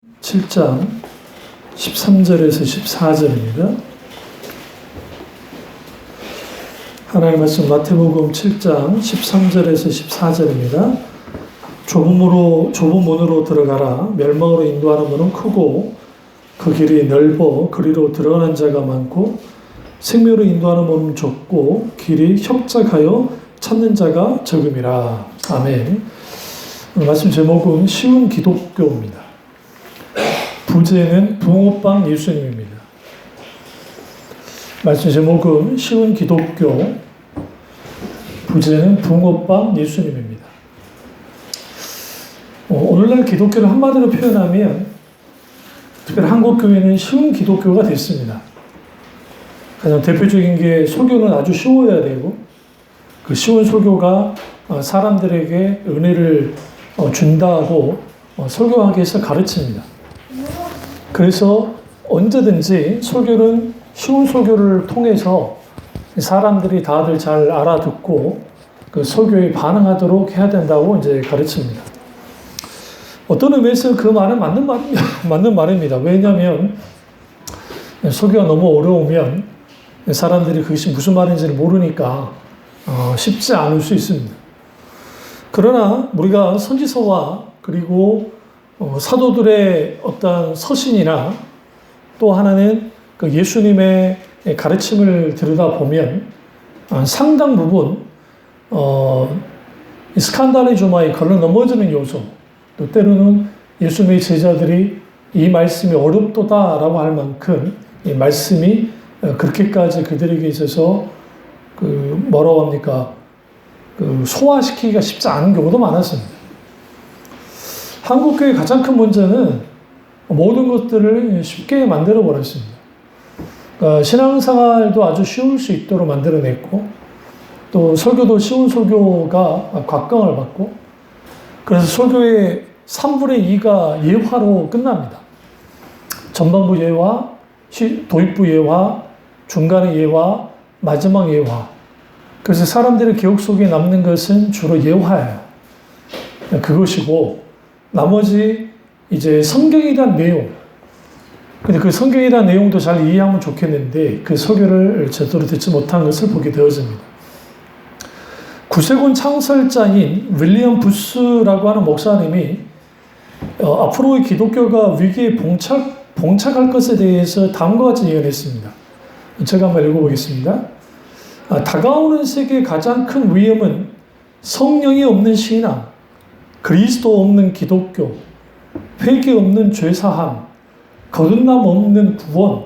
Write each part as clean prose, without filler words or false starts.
7장 13절에서 14절입니다. 하나님 말씀 마태복음 7장 13절에서 14절입니다. 좁은 문으로 들어가라. 멸망으로 인도하는 문은 크고 그 길이 넓어 그리로 들어가는 자가 많고 생명으로 인도하는 문은 좁고 길이 협착하여 찾는 자가 적음이라. 아멘. 말씀 제목은 쉬운 기독교입니다. 부제는 붕어빵 예수님입니다. 말씀 제목은 쉬운 기독교, 부제는 붕어빵 예수님입니다. 오늘날 기독교를 한마디로 표현하면 특별히 한국교회는 쉬운 기독교가 됐습니다. 가장 대표적인 게 소교는 아주 쉬워야 되고 그 쉬운 소교가 사람들에게 은혜를 준다고 설교하기 위해서 가르칩니다. 그래서 언제든지 소교는 쉬운 소교를 통해서 사람들이 다들 잘 알아듣고 그 소교에 반응하도록 해야 된다고 이제 가르칩니다. 어떤 의미에서 그 말은 맞는 말입니다. 왜냐하면 소교가 너무 어려우면 사람들이 그것이 무슨 말인지를 모르니까 쉽지 않을 수 있습니다. 그러나 우리가 선지서와 그리고 사도들의 어떤 서신이나 또 하나는 그 예수님의 가르침을 들여다보면 상당 부분 스칸달리조마에 걸러 넘어지는 요소, 또 때로는 예수님의 제자들이 이 말씀이 어렵도다라고 할 만큼 이 말씀이 그렇게까지 그들에게 있어서 뭐라고 합니까? 소화시키기가 쉽지 않은 경우도 많았습니다. 한국교회의 가장 큰 문제는 모든 것들을 쉽게 만들어 버렸습니다. 그러니까 신앙생활도 아주 쉬울 수 있도록 만들어냈고 또 설교도 쉬운 설교가 곽광을 받고 그래서 설교의 3분의 2가 예화로 끝납니다. 전반부 예화, 도입부 예화, 중간의 예화, 마지막 예화. 그래서 사람들의 기억 속에 남는 것은 주로 예화예요. 그것이고 나머지 이제 성경이란 내용. 근데 그 성경이란 내용도 잘 이해하면 좋겠는데 그 설교를 제대로 듣지 못한 것을 보게 되어집니다. 구세군 창설자인 윌리엄 부스라고 하는 목사님이 앞으로의 기독교가 위기에 봉착할 것에 대해서 다음과 같이 예언했습니다. 제가 한번 읽어보겠습니다. 다가오는 세계의 가장 큰 위험은 성령이 없는 신앙, 그리스도 없는 기독교, 회개 없는 죄사함, 거듭남 없는 구원,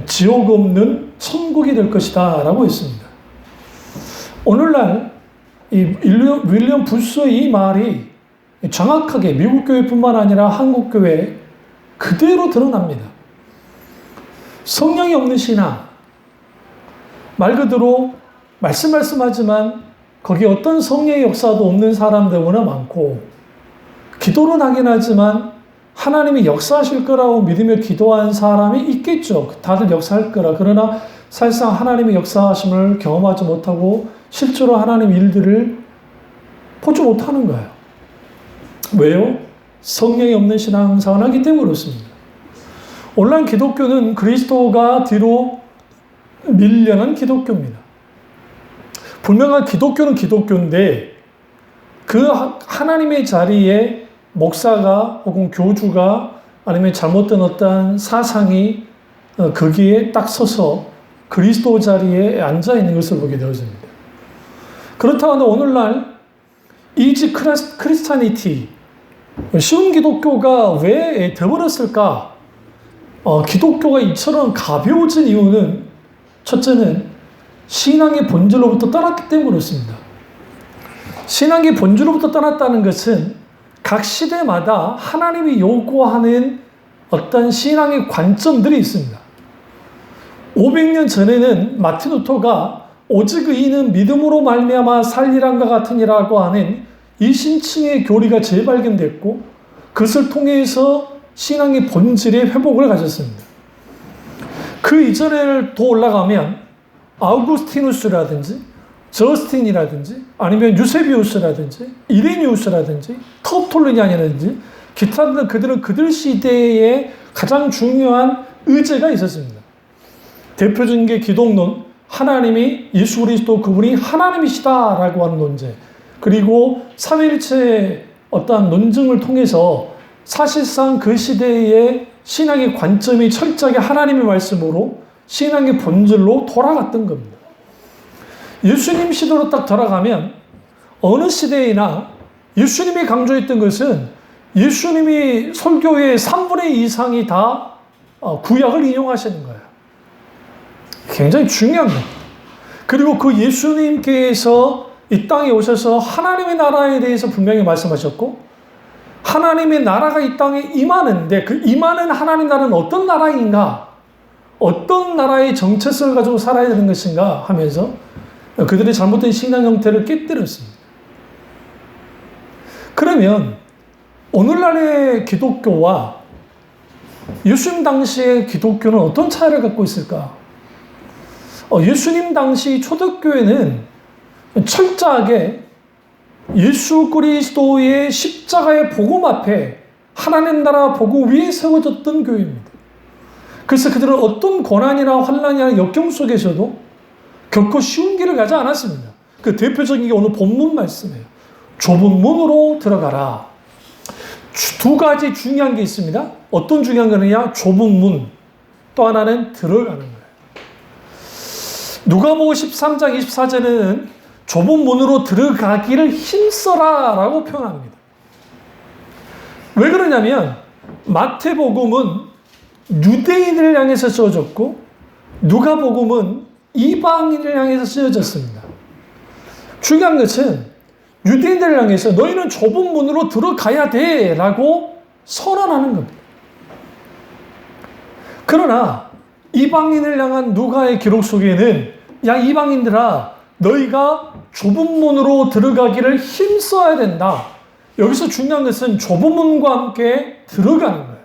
지옥 없는 천국이 될 것이다 라고 했습니다. 오늘날 이 윌리엄 부스의 이 말이 정확하게 미국 교회뿐만 아니라 한국 교회에 그대로 드러납니다. 성령이 없는 신앙, 말 그대로 말씀하지만 거기에 어떤 성령의 역사도 없는 사람들 워낙 많고 기도는 하긴 하지만 하나님이 역사하실 거라고 믿으며 기도한 사람이 있겠죠. 다들 역사할 거라. 그러나 사실상 하나님의 역사하심을 경험하지 못하고 실제로 하나님의 일들을 보지 못하는 거예요. 왜요? 성령이 없는 신앙생활을 하기 때문에 그렇습니다. 오늘날 기독교는 그리스도가 뒤로 밀려난 기독교입니다. 분명한 기독교는 기독교인데 그 하나님의 자리에 목사가 혹은 교주가 아니면 잘못된 어떤 사상이 거기에 딱 서서 그리스도 자리에 앉아 있는 것을 보게 되어집니다. 그렇다고 오늘날 이지 크리스찬이티, 쉬운 기독교가 왜 되어버렸을까? 기독교가 이처럼 가벼워진 이유는 첫째는 신앙의 본질로부터 떠났기 때문에 그렇습니다. 신앙의 본질로부터 떠났다는 것은 각 시대마다 하나님이 요구하는 어떤 신앙의 관점들이 있습니다. 500년 전에는 마틴 루터가 오직 의인은 믿음으로 말미암아 살리란과 같으니라고 하는 이 신층의 교리가 재발견됐고 그것을 통해서 신앙의 본질의 회복을 가졌습니다. 그 이전에 더 올라가면 아우구스티누스라든지 저스틴이라든지 아니면 유세비우스라든지 이레니우스라든지 터툴리안이라든지 기타 등등 그들은 그들 시대에 가장 중요한 의제가 있었습니다. 대표적인 게 기독론, 하나님이 예수 그리스도 그분이 하나님이시다라고 하는 논제, 그리고 삼위일체의 어떠한 논증을 통해서 사실상 그 시대의 신앙의 관점이 철저하게 하나님의 말씀으로 신앙의 본질로 돌아갔던 겁니다. 예수님 시대로 딱 돌아가면 어느 시대이나 예수님이 강조했던 것은 예수님이 설교의 3분의 2 이상이 다 구약을 인용하시는 거예요. 굉장히 중요한 겁니다. 그리고 그 예수님께서 이 땅에 오셔서 하나님의 나라에 대해서 분명히 말씀하셨고, 하나님의 나라가 이 땅에 임하는데 그 임하는 하나님 나라는 어떤 나라인가, 어떤 나라의 정체성을 가지고 살아야 되는 것인가 하면서 그들의 잘못된 신앙 형태를 깨뜨렸습니다. 그러면 오늘날의 기독교와 예수님 당시의 기독교는 어떤 차이를 갖고 있을까? 예수님 당시 초대교회는 철저하게 예수 그리스도의 십자가의 복음 앞에 하나님 나라 복음 위에 세워졌던 교회입니다. 그래서 그들은 어떤 고난이나 환난이나 역경 속에서도 결코 쉬운 길을 가지 않았습니다. 그 대표적인 게 오늘 본문 말씀이에요. 좁은 문으로 들어가라. 두 가지 중요한 게 있습니다. 어떤 중요한 거느냐? 좁은 문. 또 하나는 들어가는 거예요. 누가복음 13장 24절에는 좁은 문으로 들어가기를 힘써라 라고 표현합니다. 왜 그러냐면 마태복음은 유대인을 향해서 쓰여졌고 누가복음은 이방인을 향해서 쓰여졌습니다. 중요한 것은 유대인들을 향해서 너희는 좁은 문으로 들어가야 돼 라고 선언하는 겁니다. 그러나 이방인을 향한 누가의 기록 속에는 야 이방인들아 너희가 좁은 문으로 들어가기를 힘써야 된다. 여기서 중요한 것은 좁은 문과 함께 들어가는 거예요.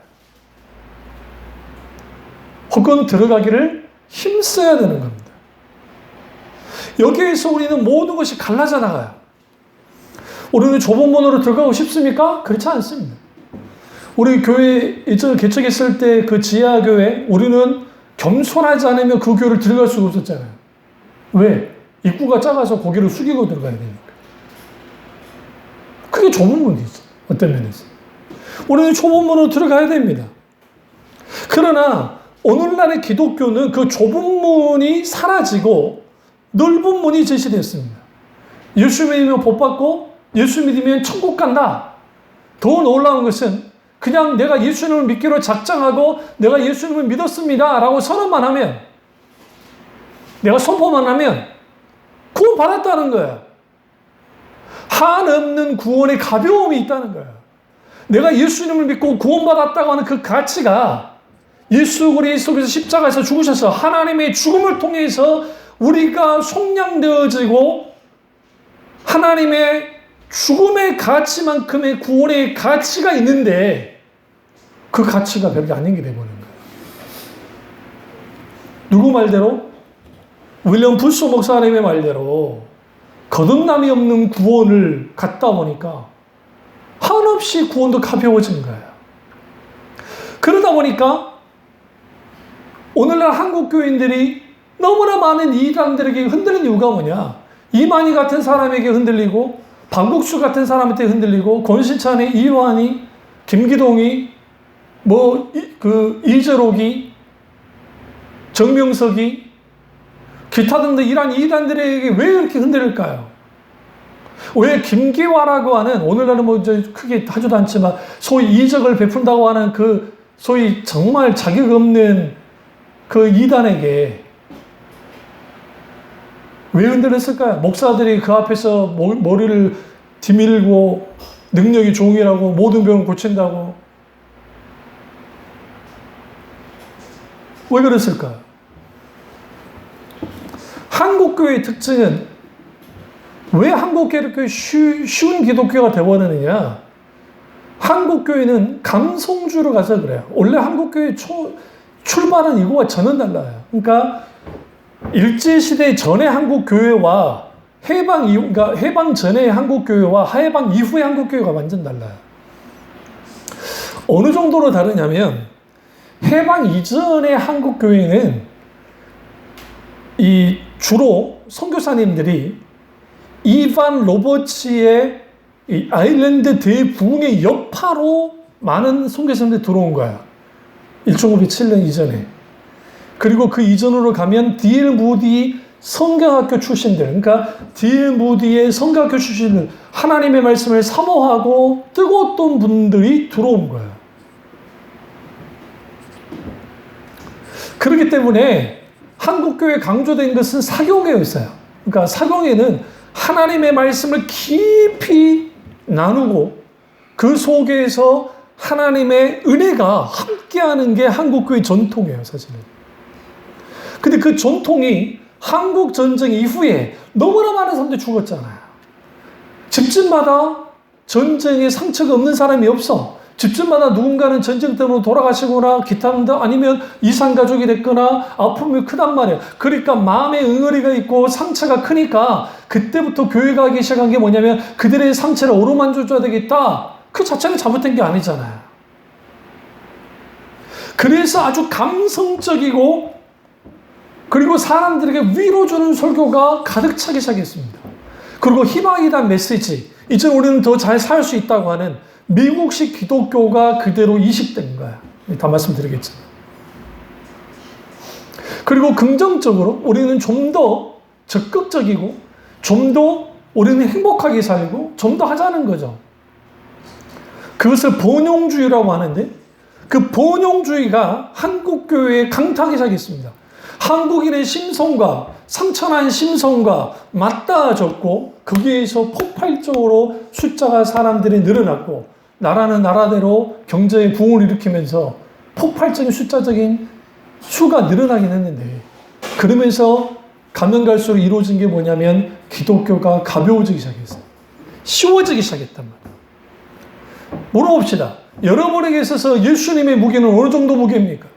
혹은 들어가기를 힘써야 되는 겁니다. 여기에서 우리는 모든 것이 갈라져 나가요. 우리는 좁은 문으로 들어가고 싶습니까? 그렇지 않습니다. 우리 교회 이쪽 개척했을 때 그 지하교회 우리는 겸손하지 않으면 그 교회를 들어갈 수가 없었잖아요. 왜? 입구가 작아서 고개를 숙이고 들어가야 되니까. 그게 좁은 문이죠. 어떤 면에서. 우리는 좁은 문으로 들어가야 됩니다. 그러나 오늘날의 기독교는 그 좁은 문이 사라지고 넓은 문이 제시됐습니다. 예수 믿으면 복 받고 예수 믿으면 천국 간다. 더 놀라운 것은 그냥 내가 예수님을 믿기로 작정하고 내가 예수님을 믿었습니다 라고 선언만 하면, 내가 선포만 하면 구원 받았다는 거야. 한없는 구원의 가벼움이 있다는 거야. 내가 예수님을 믿고 구원 받았다고 하는 그 가치가 예수 그리스도께서 십자가에서 죽으셔서 하나님의 죽음을 통해서 우리가 속량되어지고 하나님의 죽음의 가치만큼의 구원의 가치가 있는데 그 가치가 별게 아닌 게 되어버린 거예요. 누구 말대로? 윌리엄 부스 목사님의 말대로 거듭남이 없는 구원을 갖다 보니까 한없이 구원도 가벼워진 거예요. 그러다 보니까 오늘날 한국 교인들이 너무나 많은 이단들에게 흔들리는 이유가 뭐냐? 이만희 같은 사람에게 흔들리고 박국수 같은 사람한테 흔들리고 권신찬이, 이완이, 김기동이, 이재록이, 정명석이, 기타 등등 이런 이단들에게 왜 이렇게 흔들릴까요? 왜 김기화라고 하는, 오늘날은 크게 하지도 않지만 소위 이적을 베푼다고 하는 그 소위 정말 자격 없는 그 이단에게 왜 흔들렸을까요? 목사들이 그 앞에서 머리를 디밀고 능력이 종이라고 모든 병을 고친다고. 왜 그랬을까요? 한국교회의 특징은 왜 한국교회가 이렇게 쉬운 기독교가 되어버리느냐? 한국교회는 감성주로 가서 그래요. 원래 한국교회 출발은 이거와 전혀 달라요. 그러니까 일제시대 전의 한국교회와 그러니까 해방 전의 한국교회와 해방 이후의 한국교회가 완전 달라요. 어느 정도로 다르냐면 해방 이전의 한국 교회는 이 주로 선교사님들이 이반 로버츠의 이 아일랜드 대부흥의 여파로 많은 선교사님들이 들어온 거야. 1907년 이전에. 그리고 그 이전으로 가면 D.L. 무디 성경학교 출신들, 그러니까 D.L. 무디의 성경학교 출신들, 하나님의 말씀을 사모하고 뜨거웠던 분들이 들어온 거예요. 그렇기 때문에 한국교회에 강조된 것은 사경회였어요. 그러니까 사경회는 하나님의 말씀을 깊이 나누고 그 속에서 하나님의 은혜가 함께하는 게 한국교회 전통이에요, 사실은. 근데 그 전통이 한국 전쟁 이후에 너무나 많은 사람들이 죽었잖아요. 집집마다 전쟁에 상처가 없는 사람이 없어. 집집마다 누군가는 전쟁 때문에 돌아가시거나 기타 등등 아니면 이산가족이 됐거나 아픔이 크단 말이에요. 그러니까 마음에 응어리가 있고 상처가 크니까 그때부터 교회가 하기 시작한 게 뭐냐면 그들의 상처를 어루만져줘야 되겠다. 그 자체는 잘못된 게 아니잖아요. 그래서 아주 감성적이고 그리고 사람들에게 위로 주는 설교가 가득 차기 시작했습니다. 그리고 희망에 대한 메시지, 이제 우리는 더 잘 살 수 있다고 하는 미국식 기독교가 그대로 이식된 거야. 다 말씀드리겠지만. 그리고 긍정적으로 우리는 좀 더 적극적이고 좀 더 우리는 행복하게 살고 좀 더 하자는 거죠. 그것을 번영주의라고 하는데 그 번영주의가 한국교회에 강타하기 시작했습니다. 한국인의 심성과 상처난 심성과 맞닿아졌고 거기에서 폭발적으로 숫자가 사람들이 늘어났고 나라는 나라대로 경제의 부흥을 일으키면서 폭발적인 숫자적인 수가 늘어나긴 했는데 그러면서 가면 갈수록 이루어진 게 뭐냐면 기독교가 가벼워지기 시작했어요. 쉬워지기 시작했단 말이에요. 물어봅시다. 여러분에게 있어서 예수님의 무게는 어느 정도 무게입니까?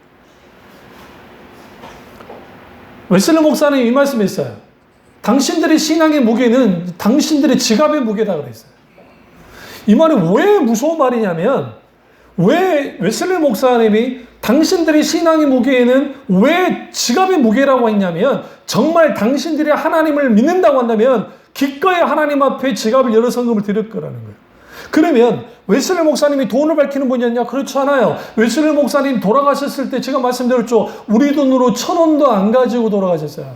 웨슬리 목사님 이 말씀했어요. 당신들의 신앙의 무게는 당신들의 지갑의 무게다 그랬어요. 이 말은 왜 무서운 말이냐면 왜 웨슬리 목사님이 당신들의 신앙의 무게에는 왜 지갑의 무게라고 했냐면 정말 당신들이 하나님을 믿는다고 한다면 기꺼이 하나님 앞에 지갑을 열어 성금을 드릴 거라는 거예요. 그러면 웨슬리 목사님이 돈을 밝히는 분이었냐? 그렇지 않아요. 웨슬리 목사님 돌아가셨을 때 제가 말씀드렸죠. 우리 돈으로 1,000원도 안 가지고 돌아가셨어요.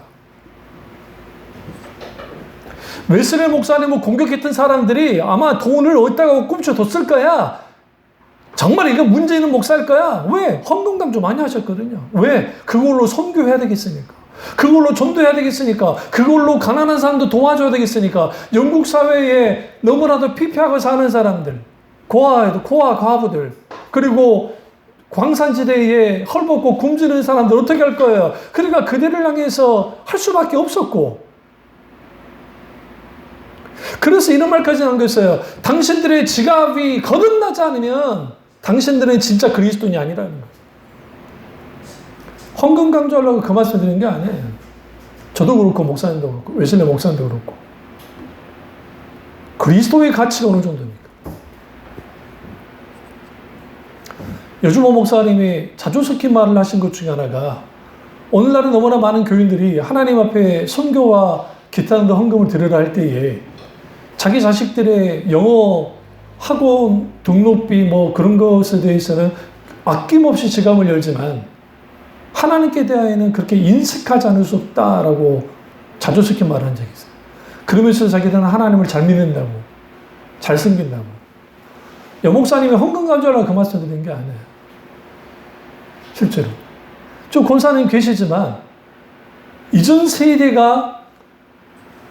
웨슬리 목사님을 공격했던 사람들이 아마 돈을 어디다가 꿈쳐뒀을 거야. 정말 이거 문제 있는 목사일 거야. 왜? 헌금감 좀 많이 하셨거든요. 왜? 그걸로 선교해야 되겠으니까. 그걸로 전도해야 되겠으니까. 그걸로 가난한 사람도 도와줘야 되겠으니까. 영국 사회에 너무나도 피폐하고 사는 사람들, 고아과부들, 그리고 광산지대에 헐벗고 굶주리는 사람들 어떻게 할 거예요? 그러니까 그들을 향해서 할 수밖에 없었고. 그래서 이런 말까지 남겼어요. 당신들의 지갑이 거듭나지 않으면 당신들은 진짜 그리스도인이 아니라는 거예요. 헌금 강조하려고 그 말씀 드리는 게 아니에요. 저도 그렇고 목사님도 그렇고 웨슬리 목사님도 그렇고. 그리스도의 가치가 어느 정도입니까? 여주모 목사님이 자주 섞인 말을 하신 것 중에 하나가 오늘날은 너무나 많은 교인들이 하나님 앞에 선교와 기타 등등 헌금을 드리라 할 때에 자기 자식들의 영어 학원 등록비 뭐 그런 것에 대해서는 아낌없이 지갑을 열지만 하나님께 대하여는 그렇게 인색하지 않을 수 없다라고 자주 섞인 말을 한 적이 있어요. 그러면서 자기들은 하나님을 잘 믿는다고, 잘 섬긴다고. 여목사님이 헌금 감사하려고 그 말씀 드리는 게 아니에요. 실제로. 좀 권사님 계시지만 이전 세대가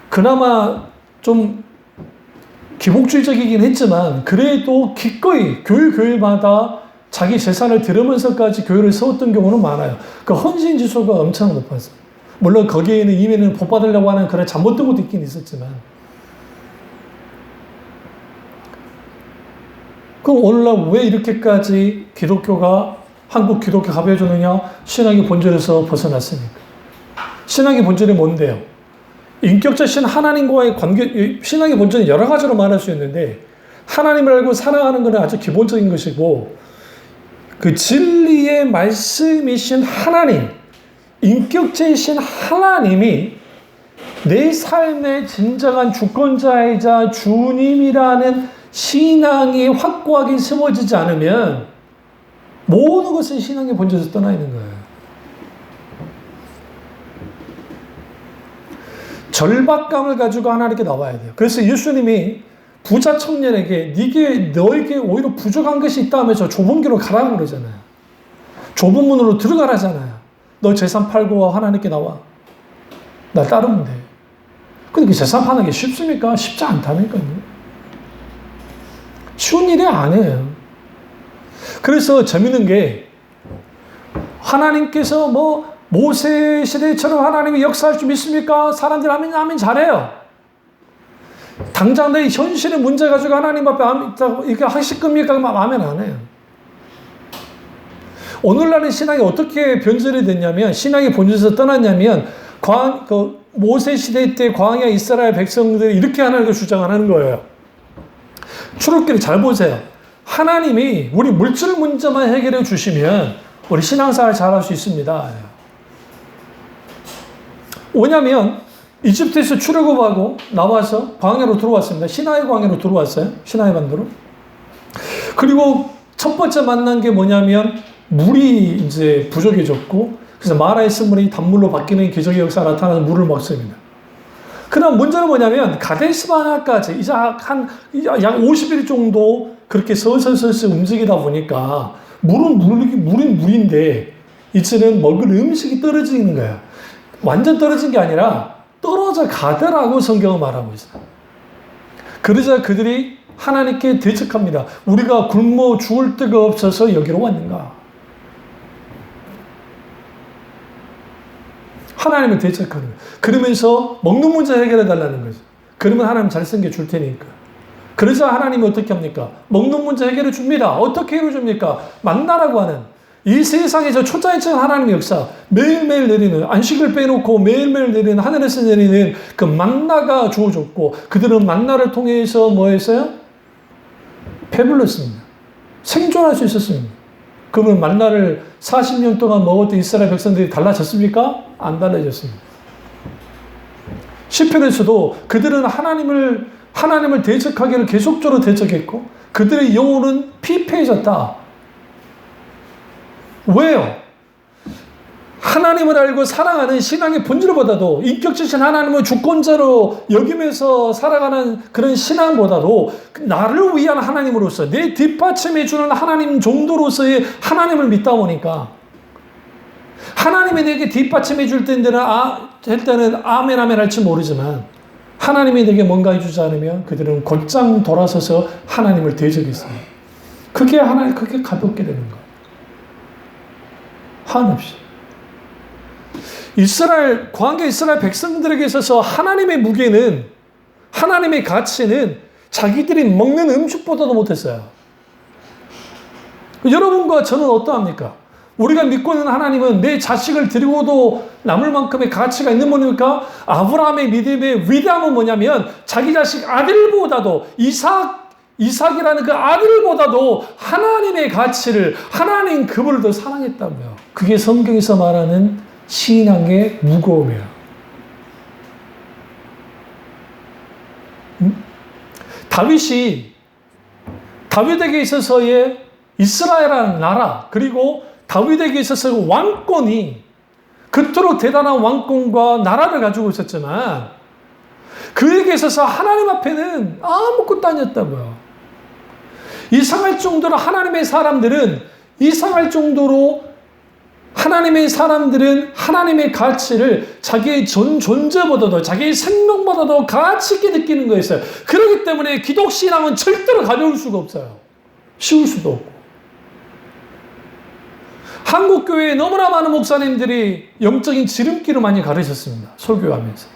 그나마 좀 기복주의적이긴 했지만 그래도 기꺼이 교회마다 자기 재산을 들으면서까지 교회를 세웠던 경우는 많아요. 그 헌신 지수가 엄청 높았어요. 물론 거기에는 이면은 복 받으려고 하는 그런 잘못된 것도 있긴 있었지만. 그럼 오늘날 왜 이렇게까지 기독교가 한국 기독교 가벼워졌느냐? 신앙의 본질에서 벗어났으니까. 신앙의 본질이 뭔데요? 인격자신 하나님과의 관계, 신앙의 본질은 여러 가지로 말할 수 있는데 하나님을 알고 사랑하는 것은 아주 기본적인 것이고 그 진리의 말씀이신 하나님, 인격체이신 하나님이 내 삶의 진정한 주권자이자 주님이라는 신앙이 확고하게 세워지지 않으면 모든 것은 신앙의 본질에서 떠나 있는 거예요. 절박감을 가지고 하나님께 나와야 돼요. 그래서 예수님이 부자 청년에게 너에게 오히려 부족한 것이 있다면서 좁은 길로 가라고 그러잖아요. 좁은 문으로 들어가라잖아요. 너 재산 팔고 하나님께 나와. 나 따르면 돼. 근데 그 재산 파는 게 쉽습니까? 쉽지 않다니까요. 쉬운 일이 아니에요. 그래서 재밌는 게 하나님께서 모세 시대처럼 하나님이 역사할 줄 믿습니까? 사람들이 아멘 잘해요. 당장 내 현실의 문제 가지고 하나님 앞에 이렇게 하실 겁니까? 아멘 안 해요. 오늘날의 신앙이 어떻게 변질이 됐냐면, 신앙의 본질에서 떠났냐면, 모세 시대 때 광야 이스라엘 백성들이 이렇게 하나님을 주장하는 거예요. 출애굽기를 잘 보세요. 하나님이 우리 물질 문제만 해결해 주시면 우리 신앙생활 잘할 수 있습니다. 왜냐하면 이집트에서 출애굽하고 나와서 광야로 들어왔습니다. 시나이 광야로 들어왔어요. 시나이 반도로. 그리고 첫 번째 만난 게 뭐냐면 물이 이제 부족해졌고, 그래서 마라의 쓴물이 단물로 바뀌는 기적의 역사가 나타나서 물을 먹습니다. 그럼 문제는 뭐냐면 가데스바네아까지 이제 약 50일 정도 그렇게 서서히 움직이다 보니까 물은 물인데 이제는 먹을 음식이 떨어지는 거야. 완전 떨어진 게 아니라 떨어져 가더라고 성경은 말하고 있어요. 그러자 그들이 하나님께 대적합니다. 우리가 굶어 죽을 데가 없어서 여기로 왔는가? 하나님을 대적하는 거예요. 그러면서 먹는 문제 해결해 달라는 거죠. 그러면 하나님 잘생겨 줄 테니까. 그래서 하나님이 어떻게 합니까? 먹는 문제 해결해 줍니다. 어떻게 해결해 줍니까? 만나라고 하는 이 세상에서 초자연적 하나님의 역사, 매일매일 내리는, 안식을 빼놓고 매일매일 내리는, 하늘에서 내리는 그 만나가 주어졌고, 그들은 만나를 통해서 뭐 했어요? 배불렀습니다. 생존할 수 있었습니다. 그러면 만나를 40년 동안 먹었던 이스라엘 백성들이 달라졌습니까? 안 달라졌습니다. 시편에서도 그들은 하나님을 대적하기를 계속적으로 대적했고, 그들의 영혼은 피폐해졌다. 왜요? 하나님을 알고 사랑하는 신앙의 본질보다도, 인격지신 하나님을 주권자로 여기면서 살아가는 그런 신앙보다도 나를 위한 하나님으로서, 내 뒷받침해 주는 하나님 정도로서의 하나님을 믿다 보니까, 하나님이 내게 뒷받침해 줄 때는 아멘 할지 모르지만, 하나님이 내게 뭔가 해주지 않으면 그들은 곧장 돌아서서 하나님을 대적했어요. 그게 가볍게 되는 거예요. 한없이. 광야 이스라엘 백성들에게 있어서 하나님의 무게는, 하나님의 가치는 자기들이 먹는 음식보다도 못했어요. 여러분과 저는 어떠합니까? 우리가 믿고 있는 하나님은 내 자식을 드리고도 남을 만큼의 가치가 있는 분입니까? 아브라함의 믿음의 위대함은 뭐냐면 자기 자식 아들보다도, 이삭이라는 그 아들보다도 하나님의 가치를, 하나님 그분을 더 사랑했다고요. 그게 성경에서 말하는 신앙의 무거움이에요. 다윗에게 있어서의 이스라엘이라는 나라, 그리고 다윗에게 있어서 왕권이 그토록 대단한 왕권과 나라를 가지고 있었지만, 그에게 있어서 하나님 앞에는 아무것도 아니었다고요. 이상할 정도로 하나님의 사람들은 하나님의 가치를 자기의 존재보다도, 자기의 생명보다도 가치 있게 느끼는 거였어요. 그렇기 때문에 기독신앙은 절대로 가벼울 수가 없어요. 쉬울 수도 없고. 한국교회에 너무나 많은 목사님들이 영적인 지름길을 많이 가르쳤습니다. 설교하면서.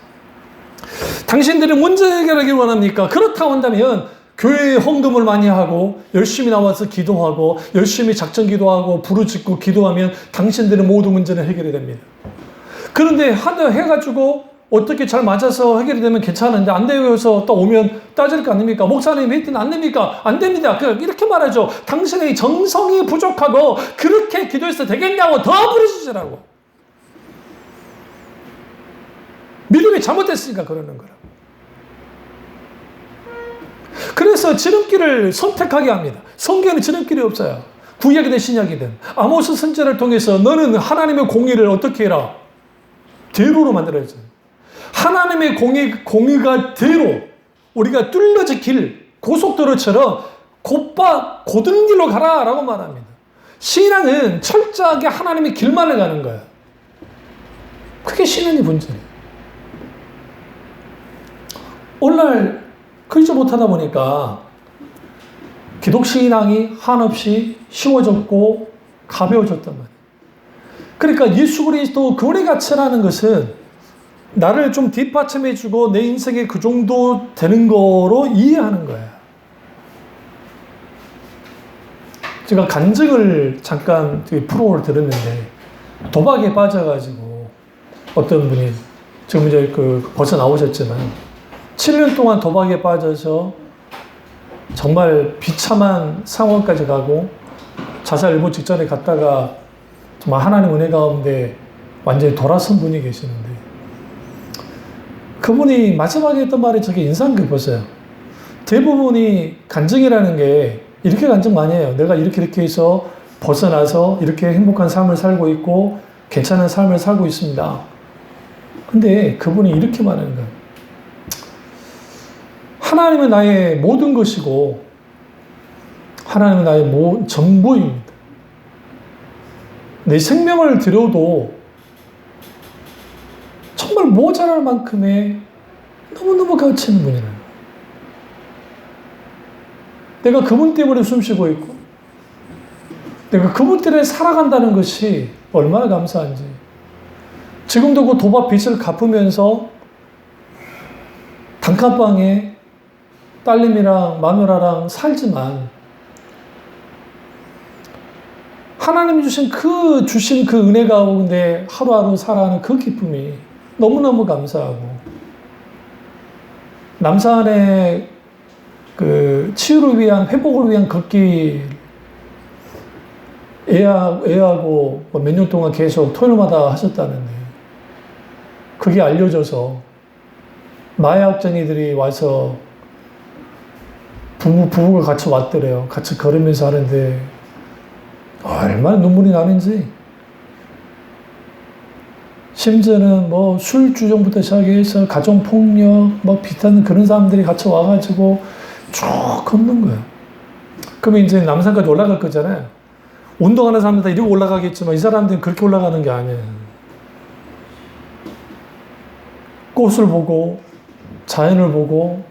당신들이 문제 해결하길 원합니까? 그렇다고 한다면 교회에 헌금을 많이 하고 열심히 나와서 기도하고 열심히 작전 기도하고 부르짖고 기도하면 당신들의 모든 문제는 해결이 됩니다. 그런데 해가지고 어떻게 잘 맞아서 해결이 되면 괜찮은데 안 되어서 또 오면 따질 거 아닙니까? 목사님 했더니 안 됩니까? 안 됩니다. 이렇게 말하죠. 당신의 정성이 부족하고 그렇게 기도해서 되겠냐고 더 부르시더라고. 믿음이 잘못됐으니까 그러는 거라. 그래서 지름길을 선택하게 합니다. 성경에는 지름길이 없어요. 구약이든 신약이든. 아모스 선지자를 통해서 너는 하나님의 공의를 어떻게 해라? 대로로 만들어야죠. 하나님의 공의가 대로, 우리가 뚫려진 길, 고속도로처럼 곧은 길로 가라라고 말합니다. 신앙은 철저하게 하나님의 길만을 가는 거예요. 그게 신앙의 본질이에요. 오늘날 그러지 못하다 보니까 기독신앙이 한없이 쉬워졌고 가벼워졌단 말이에요. 그러니까 예수 그리스도 그분의 가치라는 것은 나를 좀 뒷받침해주고 내 인생에 그 정도 되는 거로 이해하는 거예요. 제가 간증을 잠깐 프로를 들었는데 도박에 빠져가지고 어떤 분이 지금 이제 벌써 나오셨지만 7년 동안 도박에 빠져서 정말 비참한 상황까지 가고 자살 일보 직전에 갔다가 정말 하나님 은혜 가운데 완전히 돌아선 분이 계시는데 그분이 마지막에 했던 말이 저게 인상 깊었어요. 대부분이 간증이라는 게 이렇게 간증 많이 해요. 내가 이렇게 해서 벗어나서 이렇게 행복한 삶을 살고 있고 괜찮은 삶을 살고 있습니다. 근데 그분이 이렇게 말하는 거예요. 하나님은 나의 모든 것이고 하나님은 나의 전부입니다. 내 생명을 드려도 정말 모자랄 만큼의 너무너무 가치 있는 분이라는 거예요. 내가 그분 때문에 숨쉬고 있고 내가 그분 때문에 살아간다는 것이 얼마나 감사한지. 지금도 그 도박 빚을 갚으면서 단칸방에 딸님이랑 마누라랑 살지만 하나님 주신 그 은혜 가운데 하루하루 살아가는 그 기쁨이 너무너무 감사하고 남산의 그 치유를 위한 회복을 위한 걷기 애하고 몇 년 동안 계속 토요일마다 하셨다는데 그게 알려져서 마약쟁이들이 와서 부부가 같이 왔더래요. 같이 걸으면서 하는데 얼마나 눈물이 나는지. 심지어는 뭐 술주정부터 시작해서 가정폭력 뭐 비슷한 그런 사람들이 같이 와가지고 쭉 걷는 거예요. 그러면 이제 남산까지 올라갈 거잖아요. 운동하는 사람들 다 이러고 올라가겠지만 이 사람들은 그렇게 올라가는 게 아니에요. 꽃을 보고 자연을 보고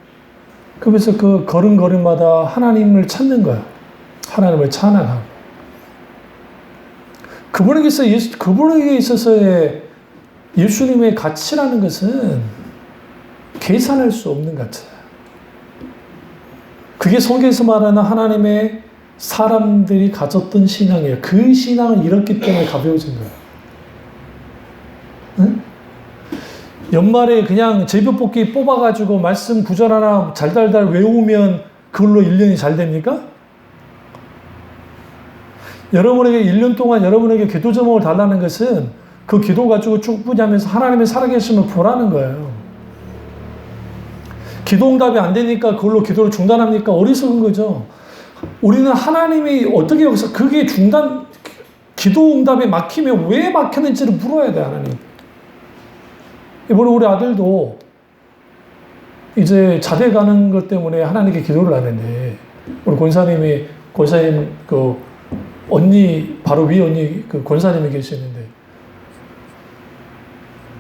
그러면서 그 걸음걸음마다 하나님을 찾는 거야. 하나님을 찬양하고. 그분에게 있어서의 예수님의 가치라는 것은 계산할 수 없는 가치야. 그게 성경에서 말하는 하나님의 사람들이 가졌던 신앙이에요. 그 신앙을 잃었기 때문에 가벼워진 거예요. 응? 연말에 그냥 제비뽑기 뽑아가지고 말씀 구절 하나 달달달 외우면 그걸로 1년이 잘 됩니까? 여러분에게 1년 동안 여러분에게 기도 제목을 달라는 것은 그 기도 가지고 충분히 하면서 하나님의 살아계심을 보라는 거예요. 기도 응답이 안 되니까 그걸로 기도를 중단합니까? 어리석은 거죠. 우리는 하나님이 어떻게 여기서 그게 기도 응답이 막히면 왜 막혔는지를 물어야 돼, 하나님. 이번에 우리 아들도 이제 자대 가는 것 때문에 하나님께 기도를 하는데, 우리 권사님 언니, 바로 위 언니 권사님이 계시는데,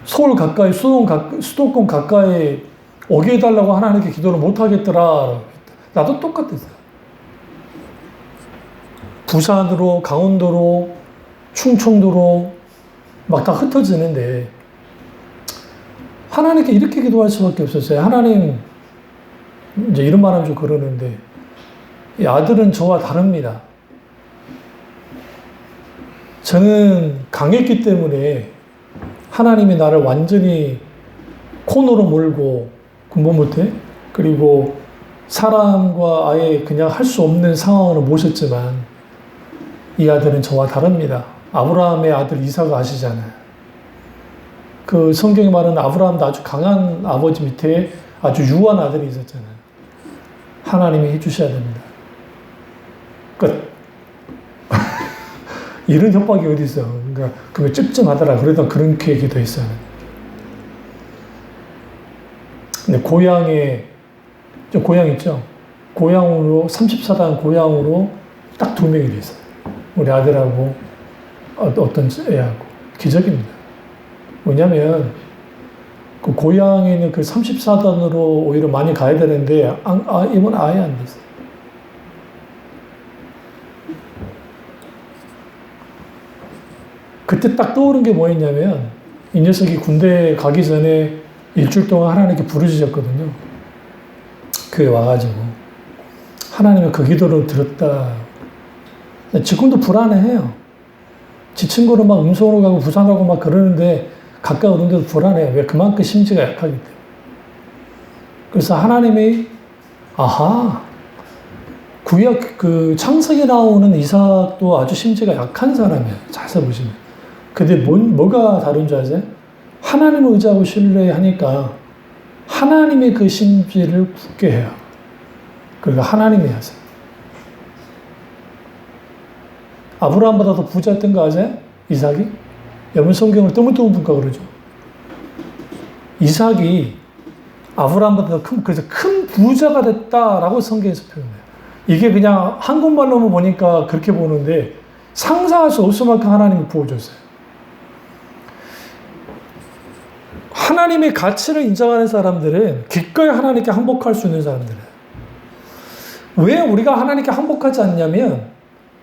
서울 가까이, 수도권 가까이 오게 해달라고 하나님께 기도를 못 하겠더라. 나도 똑같았어요. 부산으로, 강원도로, 충청도로 막 다 흩어지는데, 하나님께 이렇게 기도할 수밖에 없었어요. 하나님, 이제 이런 말 하면 좀 그러는데, 이 아들은 저와 다릅니다. 저는 강했기 때문에 하나님이 나를 완전히 코너로 몰고 군복 못해. 그리고 사람과 아예 그냥 할 수 없는 상황으로 모셨지만 이 아들은 저와 다릅니다. 아브라함의 아들 이삭을 아시잖아요. 그 성경이 말하는 아브라함도 아주 강한 아버지 밑에 아주 유한 아들이 있었잖아요. 하나님이 해주셔야 됩니다. 끝. 이런 협박이 어디 있어? 그러니까 그거 찝찝하더라. 그러다 그렇게 얘기도 했어요. 근데 고향 있죠? 고향으로 34단 고향으로 딱 2명이 됐어요. 우리 아들하고 어떤 애하고. 기적입니다. 왜냐면 그 고향에 있는 그 34단으로 오히려 많이 가야 되는데 이번 아예 안 됐어요. 그때 딱 떠오른 게 뭐였냐면 이 녀석이 군대 가기 전에 일주일 동안 하나님께 부르짖었거든요. 교회 와가지고 하나님은 그 기도를 들었다. 지금도 불안해해요. 지 친구는 막 음성으로 가고 부산하고 막 그러는데 가까우는데도 불안해요. 왜? 그만큼 심지가 약하기 때문에. 그래서 하나님이 구약 그 창세기에 나오는 이삭도 아주 심지가 약한 사람이에요. 자세히 보시면. 근데 뭐가 다른 줄 아세요? 하나님을 의지하고 신뢰하니까 하나님의 그 심지를 굳게 해요. 그러니까 하나님이 하세요. 아브라함보다 더 부자였던 거 아세요? 이삭이? 여러분 성경을 뜨문뜨문 볼까 그러죠. 이삭이 아브라함보다 더 그래서 큰 부자가 됐다라고 성경에서 표현해요. 이게 그냥 한국말로만 보니까 그렇게 보는데 상상할 수 없을 만큼 하나님이 부어줬어요. 하나님의 가치를 인정하는 사람들은 기꺼이 하나님께 항복할 수 있는 사람들이에요. 왜 우리가 하나님께 항복하지 않냐면,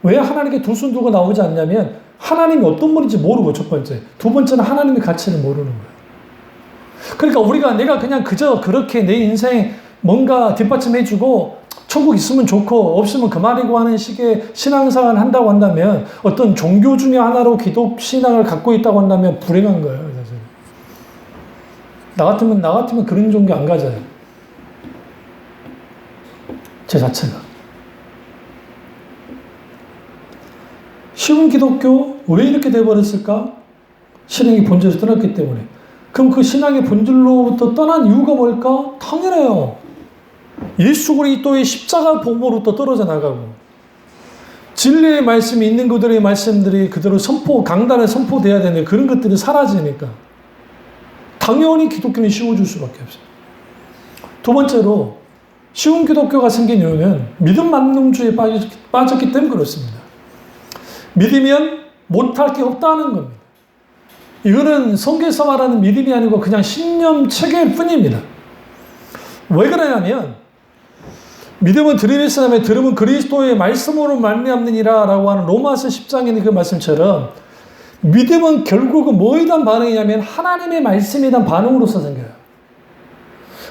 왜 하나님께 두 손 두고 나오지 않냐면 하나님이 어떤 분인지 모르고, 첫 번째. 두 번째는 하나님의 가치를 모르는 거예요. 그러니까 내가 그냥 그저 그렇게 내 인생 뭔가 뒷받침해주고 천국 있으면 좋고 없으면 그만이고 하는 식의 신앙생활을 한다고 한다면, 어떤 종교 중에 하나로 기독 신앙을 갖고 있다고 한다면 불행한 거예요, 사실. 나 같으면 그런 종교 안 가져요. 제 자체가. 쉬운 기독교 왜 이렇게 돼버렸을까? 신앙의 본질에서 떠났기 때문에. 그럼 그 신앙의 본질로부터 떠난 이유가 뭘까? 당연해요. 예수 그리스도의 십자가 복음으로부터 떨어져 나가고, 진리의 말씀이 있는 그들의 말씀들이 그대로 강단에 선포돼야 되는데 그런 것들이 사라지니까 당연히 기독교는 쉬워질 수밖에 없어요. 두 번째로 쉬운 기독교가 생긴 이유는 믿음 만능주의에 빠졌기 때문에 그렇습니다. 믿으면 못할 게 없다는 겁니다. 이거는 성경에서 말하는 믿음이 아니고 그냥 신념 체계일 뿐입니다. 왜 그러냐면 믿음은 들음에서 나면 들음은 그리스도의 말씀으로 말미암느니라 라고 하는 로마서 10장에 있는 그 말씀처럼 믿음은 결국은 뭐에 대한 반응이냐면 하나님의 말씀에 대한 반응으로서 생겨요.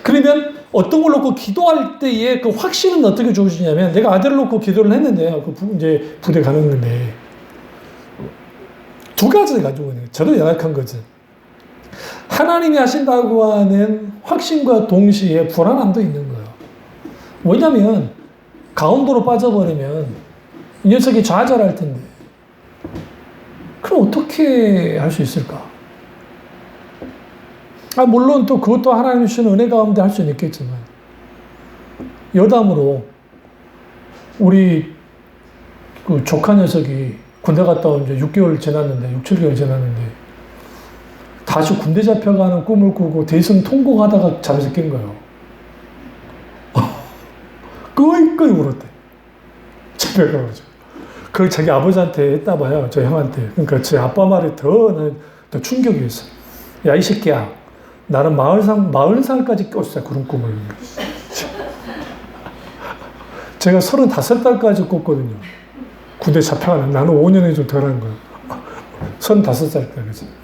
그러면 어떤 걸 놓고 기도할 때의 그 확신은 어떻게 주어지냐면, 내가 아들을 놓고 기도를 했는데요. 이제 부대 가는 건데 두 가지를 가지고 있는 거예요. 저도 연약한 거지. 하나님이 하신다고 하는 확신과 동시에 불안함도 있는 거예요. 왜냐하면 가운데로 빠져버리면 이 녀석이 좌절할 텐데, 그럼 어떻게 할 수 있을까? 물론 또 그것도 하나님 주시는 은혜 가운데 할 수는 있겠지만, 여담으로 우리 그 조카 녀석이 군대 갔다 온 지 6개월 지났는데, 6, 7개월 지났는데 다시 군대 잡혀가는 꿈을 꾸고 대선 통곡하다가 잠에서 깬 거예요. 끄이끄이 울었대. 집에 가가지고. 그걸 자기 아버지한테 했나 봐요. 저 형한테. 그러니까 제 아빠 말이 더 충격이었어. 야, 이 새끼야. 나는 40살까지 꿨어. 그런 꿈을. 제가 35살까지 꿨거든요. 군대 잡혀가는. 나는 5년이 좀 덜한 거야. 35살까지.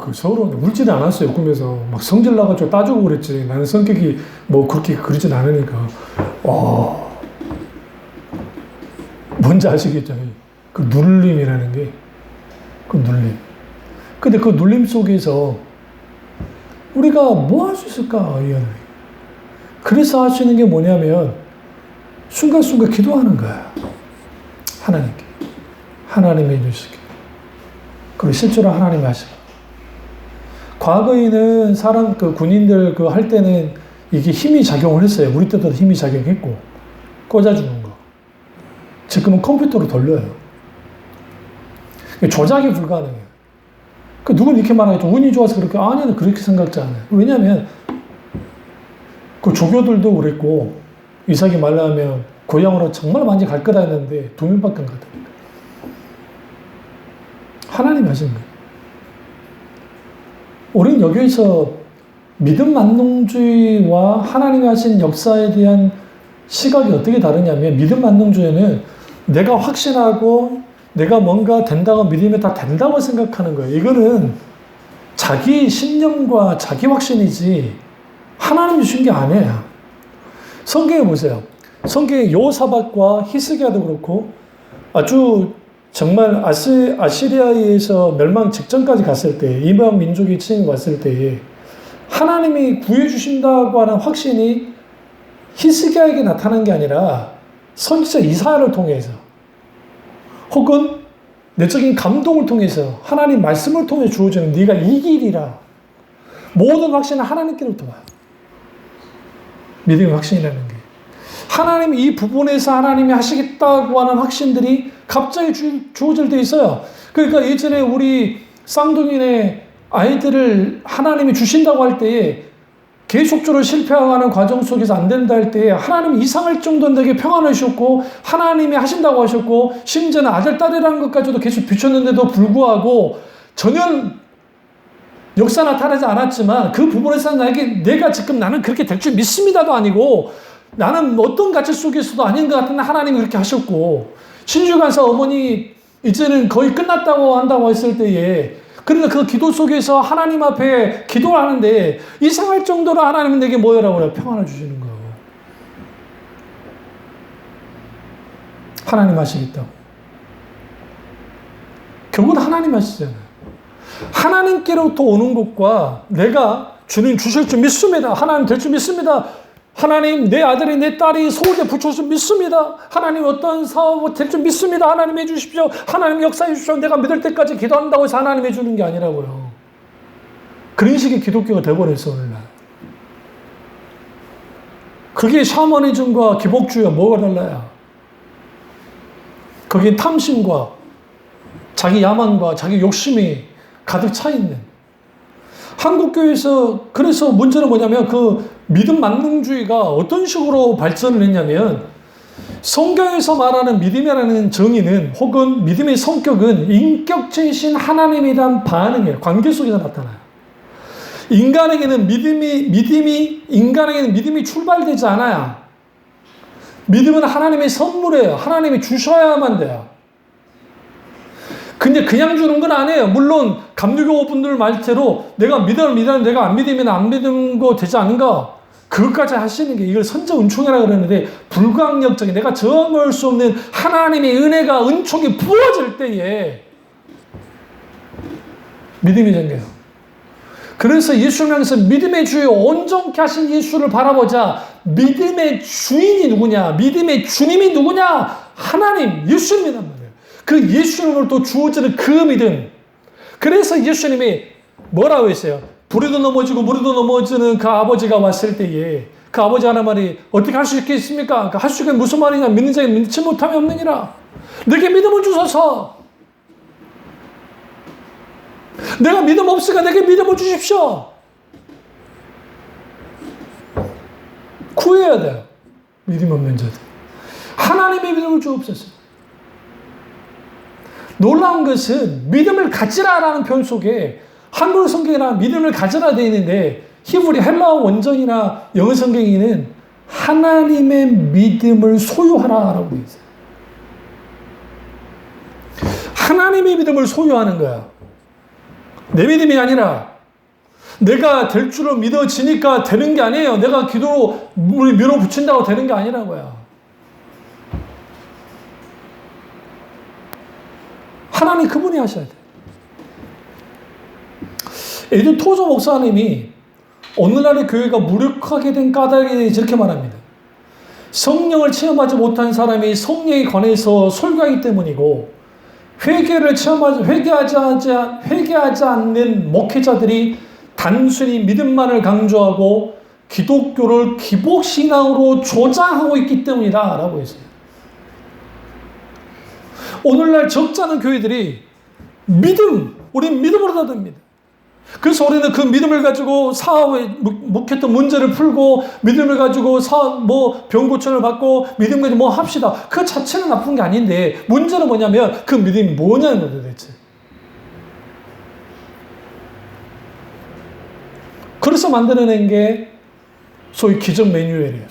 그 서로 울지는 않았어요. 꿈에서. 막 성질 나가지고 따지고 그랬지. 나는 성격이 뭐 그렇게 그러진 않으니까. 뭔지 아시겠죠? 그 눌림이라는 게. 그 눌림. 근데 그 눌림 속에서 우리가 뭐 할 수 있을까? 그래서 할 수 있는 게 뭐냐면 순간순간 기도하는 거야. 하나님께. 하나님이 해주실게. 그리고 실제로 하나님이 하시고. 과거에는 군인들 할 때는 이게 힘이 작용을 했어요. 우리 때도 힘이 작용했고. 꽂아주는 거. 지금은 컴퓨터로 돌려요. 조작이 불가능해요. 누군 이렇게 말하겠죠. 운이 좋아서 그렇게. 아니요, 그렇게 생각지 않아요. 왜냐면, 그 조교들도 그랬고, 이삭이 말하면 고향으로 정말 많이 갈 거다 했는데, 2명밖에 안 갔다니까. 하나님이 하신 거예요. 우리는 여기에서 믿음 만능주의와 하나님이 하신 역사에 대한 시각이 어떻게 다르냐면, 믿음 만능주의는 내가 확신하고 내가 뭔가 된다고 믿으면 다 된다고 생각하는 거예요. 이거는 자기 신념과 자기 확신이지 하나님이 주신 게 아니에요. 성경에 보세요. 성경에 여호사밧과 히스기야도 그렇고 아주 정말 아시리아에서 멸망 직전까지 갔을 때, 이방 민족이 침입 왔을 때에 하나님이 구해주신다고 하는 확신이 히스기야에게 나타난 게 아니라 선지자 이사야를 통해서 혹은 내적인 감동을 통해서 하나님 말씀을 통해 주어지는 네가 이 길이라. 모든 확신은 하나님께로부터 와요. 믿음의 확신이라는 게. 하나님이 이 부분에서 하나님이 하시겠다고 하는 확신들이 갑자기 주어질 때 있어요. 그러니까 예전에 우리 쌍둥이네 아이들을 하나님이 주신다고 할 때에 계속적으로 실패하는 과정 속에서 안 된다 할 때에 하나님이 이상할 정도는 되게 평안을 주셨고 하나님이 하신다고 하셨고 심지어는 아들, 딸이라는 것까지도 계속 비췄는데도 불구하고 전혀 역사 나타나지 않았지만 그 부분에서 내가 지금 나는 그렇게 될 줄 믿습니다도 아니고 나는 어떤 가치 속에서도 아닌 것 같은데 하나님이 그렇게 하셨고 신주간사 어머니 이제는 거의 끝났다고 한다고 했을 때에 그러니까 그 기도 속에서 하나님 앞에 기도를 하는데 이상할 정도로 하나님은 내게 뭐라고 그래요? 평안을 주시는 거예요. 하나님 하시겠다고. 결국은 하나님 하시잖아요. 하나님께로부터 오는 것과 내가 주님 주실 줄 믿습니다. 하나님 될 줄 믿습니다. 하나님 내 아들이 내 딸이 서울대 붙여서 믿습니다. 하나님 어떤 사업 될 줄 믿습니다. 하나님 해주십시오. 하나님 역사해 주십시오. 내가 믿을 때까지 기도한다고 해서 하나님 해주는 게 아니라고요. 그런 식의 기독교가 돼버렸어 오늘날. 그게 샤머니즘과 기복주의와 뭐가 달라요? 거기에 탐심과 자기 야망과 자기 욕심이 가득 차 있는 한국교회에서. 그래서 문제는 뭐냐면 그 믿음 만능주의가 어떤 식으로 발전을 했냐면 성경에서 말하는 믿음이라는 정의는 혹은 믿음의 성격은 인격체이신 하나님에 대한 반응이에요. 관계 속에서 나타나요. 인간에게는 믿음이 출발되지 않아요. 믿음은 하나님의 선물이에요. 하나님이 주셔야만 돼요. 근데 그냥 주는 건 아니에요. 물론 감리교 분들 말대로 내가 믿으면 내가 안 믿으면 안 믿은 거 되지 않은가? 그것까지 하시는 게 이걸 선저 은총이라고 그러는데 불강력적인 내가 저항할 수 없는 하나님의 은혜가 은총이 부어질 때에 믿음이 생겨요. 그래서 예수를 향해서 믿음의 주여 온전케 하신 예수를 바라보자. 믿음의 주인이 누구냐? 믿음의 주님이 누구냐? 하나님, 예수님이란 말이에요. 그 예수님을 또 주어지는 그 믿음. 그래서 예수님이 뭐라고 했어요? 불에도 넘어지고 물에도 넘어지는 그 아버지가 왔을 때에 그 아버지 하는 말이 어떻게 할 수 있겠습니까? 할 수 있는 무슨 말이냐? 믿는 자에게 믿지 못함이 없느니라. 내게 믿음을 주소서. 내가 믿음 없으니까 내게 믿음을 주십시오. 구해야 돼요. 믿음 없는 자들. 하나님의 믿음을 주옵소서. 놀라운 것은 믿음을 가지라라는 표현 속에 한글 성경이나 믿음을 가져라 되어 있는데 히브리 헬라어 원전이나 영어 성경에는 하나님의 믿음을 소유하라라고 되어 있어요. 하나님의 믿음을 소유하는 거야. 내 믿음이 아니라 내가 될 줄을 믿어지니까 되는 게 아니에요. 내가 기도로 밀어붙인다고 되는 게 아니라고요. 하나님 그분이 하셔야 돼. 에드 토저 목사님이 오늘날의 교회가 무력하게 된 까닭에 대해 이렇게 말합니다. 성령을 체험하지 못한 사람이 성령에 관해서 설교하기 때문이고, 회개하지 않는 목회자들이 단순히 믿음만을 강조하고 기독교를 기복신앙으로 조장하고 있기 때문이다 라고 했어요. 오늘날 적지 않은 교회들이 우린 믿음으로 다 됩니다. 그래서 우리는 그 믿음을 가지고 사업에 묵혔던 문제를 풀고, 믿음을 가지고 병 고침을 받고, 믿음 가지고 뭐 합시다. 그 자체는 나쁜 게 아닌데, 문제는 뭐냐면 그 믿음이 뭐냐는 거예요, 도대체. 그래서 만들어낸 게 소위 기적 매뉴얼이에요.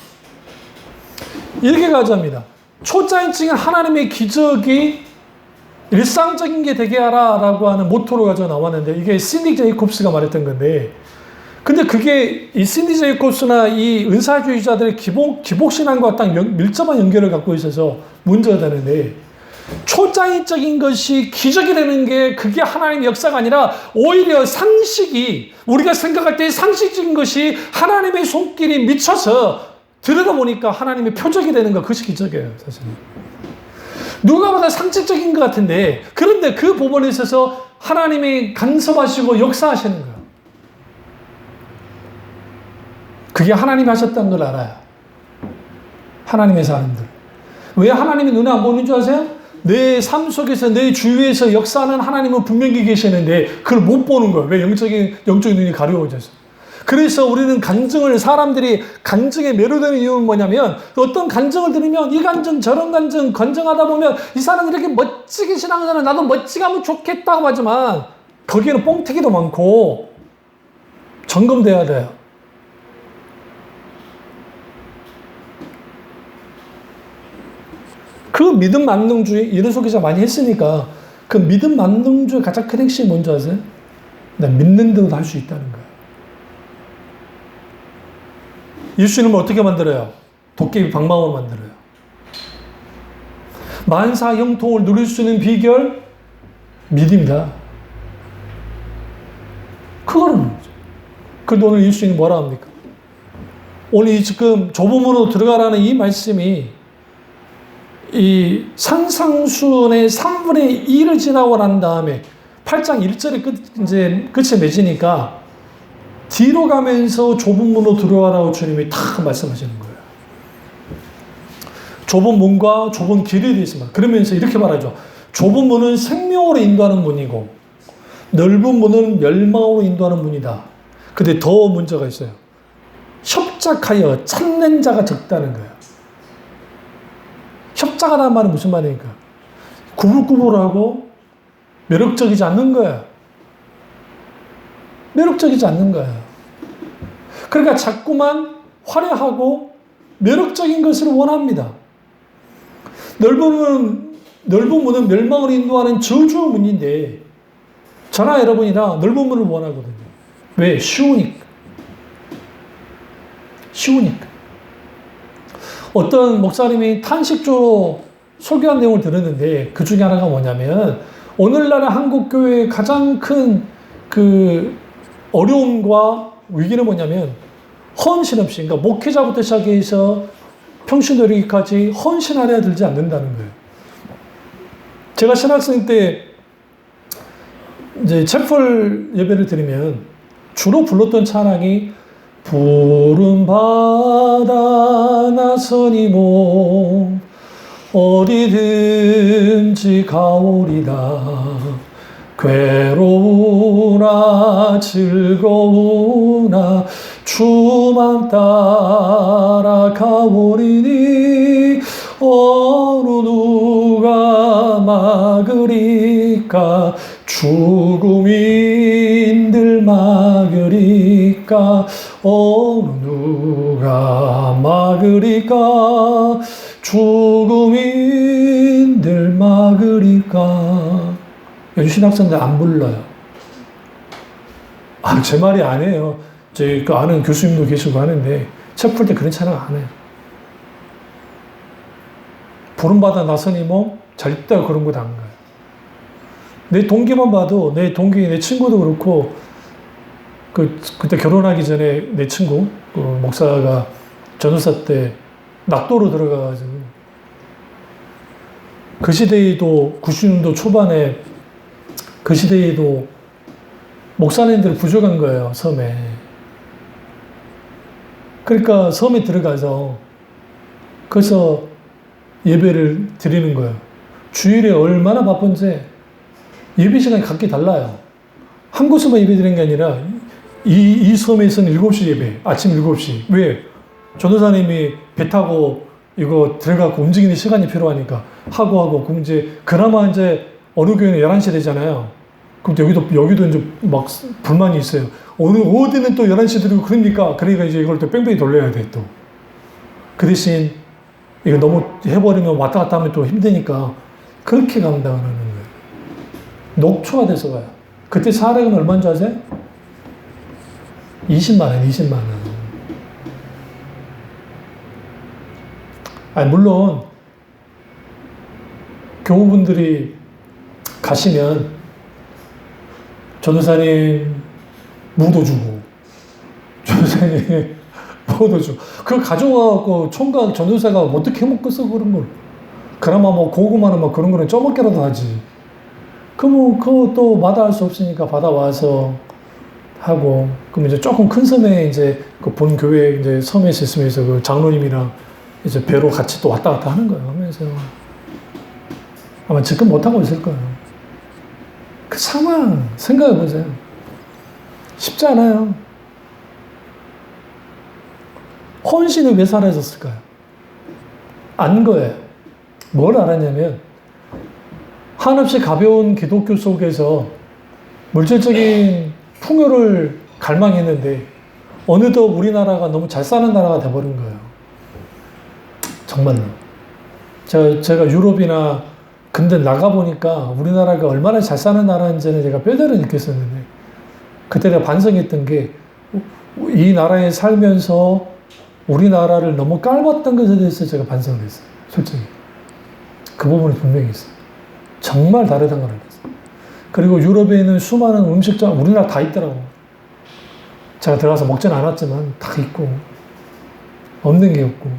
이렇게 가자합니다. 초자연적인 하나님의 기적이 일상적인 게 되게 하라라고 하는 모토로 가지고 나왔는데, 이게 신디 제이콥스가 말했던 건데, 근데 그게 이 신디 제이콥스나 이 은사주의자들의 기복신앙과 딱 밀접한 연결을 갖고 있어서 문제가 되는데, 초자연적인 것이 기적이 되는 게 그게 하나님의 역사가 아니라 오히려 상식이, 우리가 생각할 때 상식적인 것이 하나님의 손길이 미쳐서 들여다보니까 하나님의 표적이 되는 거, 그것이 기적이에요, 사실은. 누가 봐도 상식적인 것 같은데, 그런데 그 부분에 있어서 하나님이 간섭하시고 역사하시는 거예요. 그게 하나님이 하셨다는 걸 알아요. 하나님의 사람들. 왜 하나님이 눈에 안 보이는 줄 아세요? 내 삶 속에서, 내 주위에서 역사하는 하나님은 분명히 계시는데 그걸 못 보는 거예요. 왜? 영적인 눈이 가려워져서. 그래서 우리는 사람들이 간증에 매료되는 이유는 뭐냐면, 어떤 간증을 들으면 이 간증, 저런 간증, 간증하다 보면 이 사람이 이렇게 멋지게 신앙하잖아요. 나도 멋지게 하면 좋겠다고 하지만, 거기에는 뻥튀기도 많고, 점검돼야 돼요. 그 믿음 만능주의, 이른소 기자 많이 했으니까, 그 믿음 만능주의 가장 큰 핵심이 뭔지 아세요? 난 믿는 대로 할 수 있다는 거예요. 예수님을 어떻게 만들어요? 도깨비 방망으로 만들어요. 만사 형통을 누릴 수 있는 비결? 믿음이다. 그거는 거죠. 그런데 오늘 예수님이 뭐라 합니까? 오늘 지금 좁은 문으로 들어가라는 이 말씀이 이 산상수훈의 3분의 2를 지나고 난 다음에 8장 1절에 끝에 맺으니까 뒤로 가면서 좁은 문으로 들어가라고 주님이 탁 말씀하시는 거예요. 좁은 문과 좁은 길이 되어 있습니다. 그러면서 이렇게 말하죠. 좁은 문은 생명으로 인도하는 문이고, 넓은 문은 멸망으로 인도하는 문이다. 근데 더 문제가 있어요. 협작하여 찾는 자가 적다는 거예요. 협작하다는 말은 무슨 말입니까? 구불구불하고 매력적이지 않는 거예요. 매력적이지 않는 거예요. 그러니까 자꾸만 화려하고 매력적인 것을 원합니다. 넓은 문은 멸망을 인도하는 저주의 문인데, 저나 여러분이나 넓은 문을 원하거든요. 왜? 쉬우니까. 어떤 목사님이 탄식조로 설교한 내용을 들었는데, 그 중에 하나가 뭐냐면, 오늘날의 한국교회의 가장 큰 어려움과 위기는 뭐냐면, 헌신 없이, 그러니까 목회자부터 시작해서 평신도리기까지 헌신 안에 들지 않는다는 거예요. 제가 신학생 때 이제 채플 예배를 드리면 주로 불렀던 찬양이 푸른 바다 나서니 몸 어디든지 가오리다 괴로우나 즐거우나 주만 따라가오리니 어느 누가 막으리까 죽음인들 막으리까 어느 누가 막으리까 죽음인들 막으리까. 요즘 신학생들 안 불러요. 제 말이 아니에요. 제 아는 교수님도 계시고 하는데 책 풀 때 그런 찬양 안 해요. 부름받아 나서니 뭐 잘 있다고 그런 거도 안 가요. 내 동기만 봐도 내 친구도 그렇고 그때 결혼하기 전에 내 친구, 목사가 전도사 때 낙도로 들어가가지고, 그 시대에도 90년도 초반에 그 시대에도 목사님들이 부족한 거예요, 섬에. 그러니까 섬에 들어가서 거기서 예배를 드리는 거예요. 주일에 얼마나 바쁜지 예배 시간이 각기 달라요. 한 곳에만 예배 드리는 게 아니라 이 섬에서는 7시 예배, 아침 7시. 왜? 전도사님이 배 타고 이거 들어가고 움직이는 시간이 필요하니까 하고 그럼 이제 그나마 이제 어느 교회는 11시 되잖아요. 그럼 여기도 이제 막 불만이 있어요. 어디는 또 11시 드리고 그러니까 이제 이걸 또 뺑뺑이 돌려야 돼 또. 그 대신 이거 너무 해버리면 왔다 갔다 하면 또 힘드니까 그렇게 감당하는 거예요. 녹초가 돼서 가요. 그때 사례금 얼마인 줄 아세요? 20만 원. 아니, 물론, 교우분들이 가시면, 전도사님 무도 주고, 전도사님 무도 주고, 그걸 가져와갖고 총각 전도사가 어떻게 해먹겠어, 그런 걸. 그나마 뭐 고구마는 뭐 그런 거는 쪄먹게라도 하지. 그것도 마다할 수 없으니까 받아와서 하고, 그럼 이제 조금 큰 섬에 이제 그 본 교회 이제 섬에 있으면서 그 장로님이랑 이제 배로 같이 또 왔다 갔다 하는 거예요. 하면서 아마 지금 못하고 있을 거예요. 그 상황 생각해 보세요. 쉽지 않아요. 헌신이 왜 사라졌을까요? 안 거예요. 뭘 알았냐면 한없이 가벼운 기독교 속에서 물질적인 풍요를 갈망했는데 어느덧 우리나라가 너무 잘 사는 나라가 돼버린 거예요. 정말로. 제가 유럽이나 근데 나가보니까 우리나라가 얼마나 잘 사는 나라인지는 제가 뼈대로 느꼈었는데 그때 내가 반성했던 게 이 나라에 살면서 우리나라를 너무 깔봤던 것에 대해서 제가 반성을 했어요. 솔직히. 그 부분이 분명히 있어요. 정말 다르다는 걸 알았어요. 그리고 유럽에 있는 수많은 음식점, 우리나라 다 있더라고. 제가 들어가서 먹지는 않았지만 다 있고, 없는 게 없고.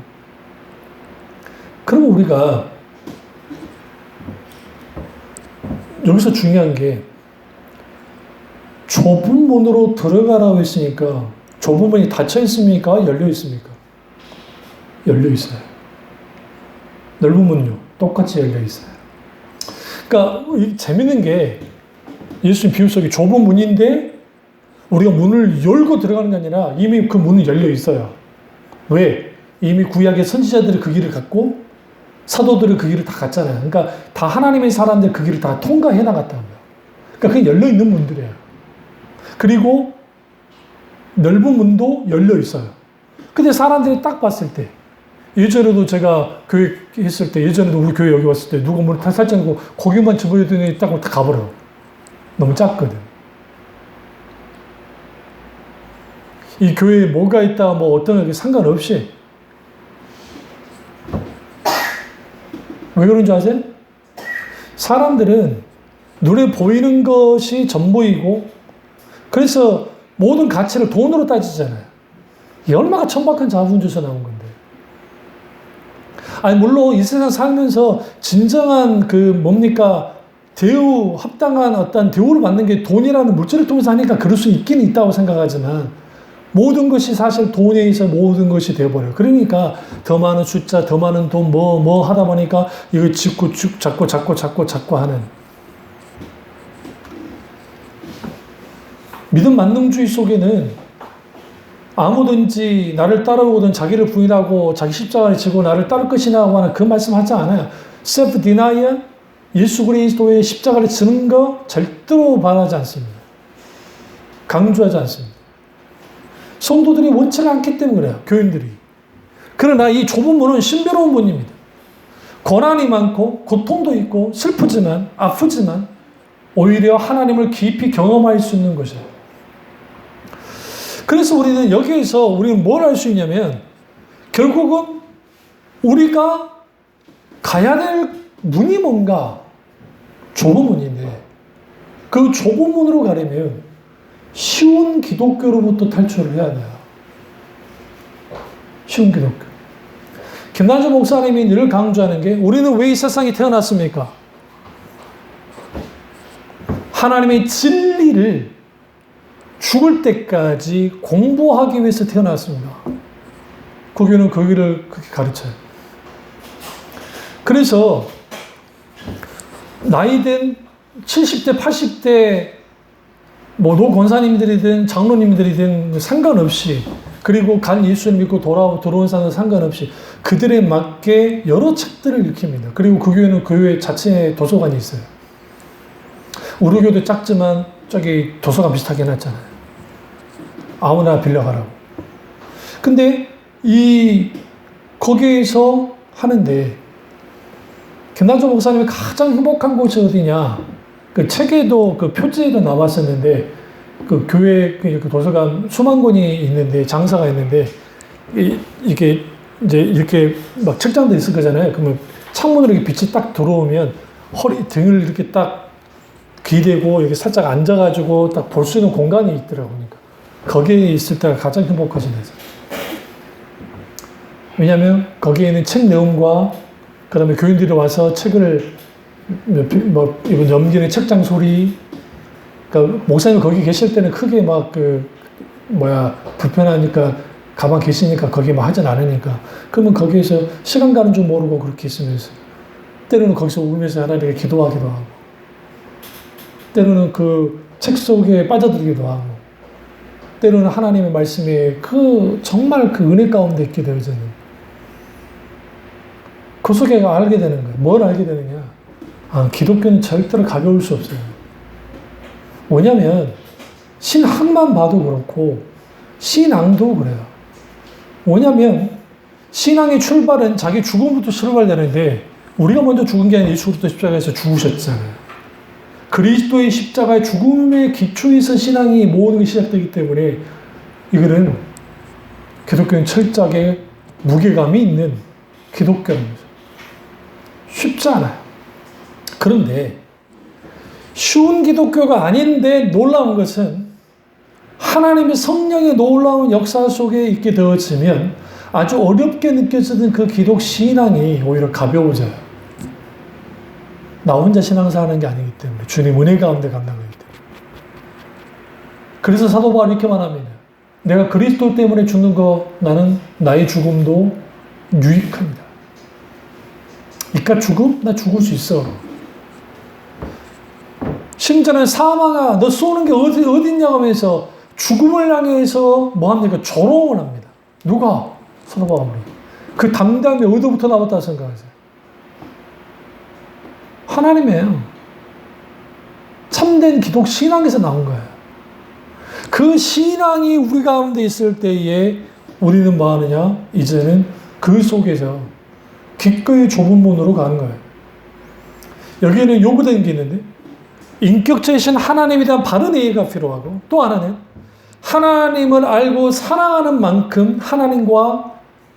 그러면 우리가 여기서 중요한 게 좁은 문으로 들어가라고 했으니까 좁은 문이 닫혀 있습니까? 열려 있습니까? 열려 있어요. 넓은 문요. 똑같이 열려 있어요. 그러니까 재밌는 게 예수님 비유 속에 좁은 문인데 우리가 문을 열고 들어가는 게 아니라 이미 그 문은 열려 있어요. 왜? 이미 구약의 선지자들이 그 길을 갔고 사도들이 그 길을 다 갔잖아요. 그러니까 다 하나님의 사람들 그 길을 다 통과해 나갔다고요. 그러니까 그게 열려 있는 문들이에요. 그리고 넓은 문도 열려 있어요. 근데 사람들이 딱 봤을 때 예전에도 제가 교회 했을 때 예전에도 우리 교회 여기 왔을 때 누가 문을 살짝 열고 고기만 집어주더니 딱 가버려. 너무 작거든. 이 교회에 뭐가 있다 뭐 어떤 게 상관없이 왜 그런 줄 아세요? 사람들은 눈에 보이는 것이 전부이고 그래서 모든 가치를 돈으로 따지잖아요. 이 얼마나 천박한 자본주의에서 나온 건데. 아니 물론 이 세상 살면서 진정한 대우 합당한 어떤 대우를 받는 게 돈이라는 물질을 통해서 하니까 그럴 수 있긴 있다고 생각하지만 모든 것이 사실 돈에 의해서 모든 것이 되어버려요. 그러니까 더 많은 숫자, 더 많은 돈, 뭐 하다 보니까 이거 자꾸 하는. 믿음 만능주의 속에는 아무든지 나를 따라오든 자기를 부인하고 자기 십자가를 지고 나를 따를 것이냐고 하는 그 말씀 하지 않아요. self denial, 예수 그리스도의 십자가를 지는 거 절대로 반하지 않습니다. 강조하지 않습니다. 성도들이 원치 않기 때문에 그래요. 교인들이. 그러나 이 좁은 문은 신비로운 문입니다. 고난이 많고 고통도 있고 슬프지만 아프지만 오히려 하나님을 깊이 경험할 수 있는 것이에요. 그래서 우리는 뭘 할 수 있냐면 결국은 우리가 가야 될 문이 뭔가 좁은 문인데 그 좁은 문으로 가려면 쉬운 기독교로부터 탈출을 해야 돼요. 쉬운 기독교. 김난주 목사님이 늘 강조하는 게 우리는 왜 이 세상에 태어났습니까? 하나님의 진리를 죽을 때까지 공부하기 위해서 태어났습니다. 그 교회는 그 길을 그렇게 가르쳐요. 그래서 나이든 70대, 80대 노 권사님들이든 장로님들이든 상관없이, 그리고 간 예수를 믿고 들어온 사람은 상관없이 그들에 맞게 여러 책들을 읽힙니다. 그리고 그 교회는 그 교회 자체에 도서관이 있어요. 우리 교도 작지만 저기 도서관 비슷하게 해놨잖아요. 아무나 빌려가라고. 근데 거기에서 하는데 김난주 목사님이 가장 행복한 곳이 어디냐? 그 책에도 그 표지에도 나왔었는데 그 교회 그 도서관 수만 권이 있는데 장사가 있는데 이게 이제 이렇게 막 책장도 있을 거잖아요. 그러면 창문으로 이렇게 빛이 딱 들어오면 허리 등을 이렇게 딱 기대고 이렇게 살짝 앉아가지고 딱 볼 수 있는 공간이 있더라고요. 그러니까 거기에 있을 때가 가장 행복하시네요. 왜냐하면 거기에는 책 내용과 그다음에 교인들이 와서 책을 이거 넘기는 책장 소리, 그러니까 목사님 거기 계실 때는 크게 막 불편하니까 가만 계시니까 거기 막 하진 않으니까, 그러면 거기에서 시간 가는 줄 모르고 그렇게 있으면서 때로는 거기서 울면서 하나님께 기도하기도 하고, 때로는 그 책 속에 빠져들기도 하고, 때로는 하나님의 말씀에 정말 그 은혜 가운데 있게 되어지는, 그 속에 알게 되는 거예요. 뭘 알게 되느냐? 기독교는 절대로 가벼울 수 없어요. 뭐냐면 신학만 봐도 그렇고 신앙도 그래요. 뭐냐면 신앙의 출발은 자기 죽음부터 출발되는데, 우리가 먼저 죽은 게 아니라 예수 그리스도 십자가에서 죽으셨잖아요. 그리스도의 십자가의 죽음의 기초에서 신앙이 모든 게 시작되기 때문에 이거는 기독교는 철저하게 무게감이 있는 기독교입니다. 쉽지 않아요. 그런데 쉬운 기독교가 아닌데 놀라운 것은 하나님의 성령의 놀라운 역사 속에 있게 되어지면 아주 어렵게 느껴지던 그 기독 신앙이 오히려 가벼워져요. 나 혼자 신앙사하는 게 아니기 때문에 주님 은혜 가운데 간다는 거기 때문에. 그래서 사도 바울이 이렇게 말합니다. 내가 그리스도 때문에 죽는 거, 나는 나의 죽음도 유익합니다. 이깟 죽음? 나 죽을 수 있어. 심지어는 사망아 너 쏘는 게 어딨냐고 하면서 죽음을 향해서 뭐 합니까? 조롱을 합니다. 누가? 사도 바울이. 그 담대함이 어디부터 나왔다 생각하세요? 하나님이에요. 참된 기독 신앙에서 나온 거예요. 그 신앙이 우리 가운데 있을 때에 우리는 뭐 하느냐? 이제는 그 속에서 기꺼이 좁은 문으로 가는 거예요. 여기에는 요구되는 게 있는데, 인격체이신 하나님에 대한 바른 이해가 필요하고, 또 하나는 하나님을 알고 사랑하는 만큼 하나님과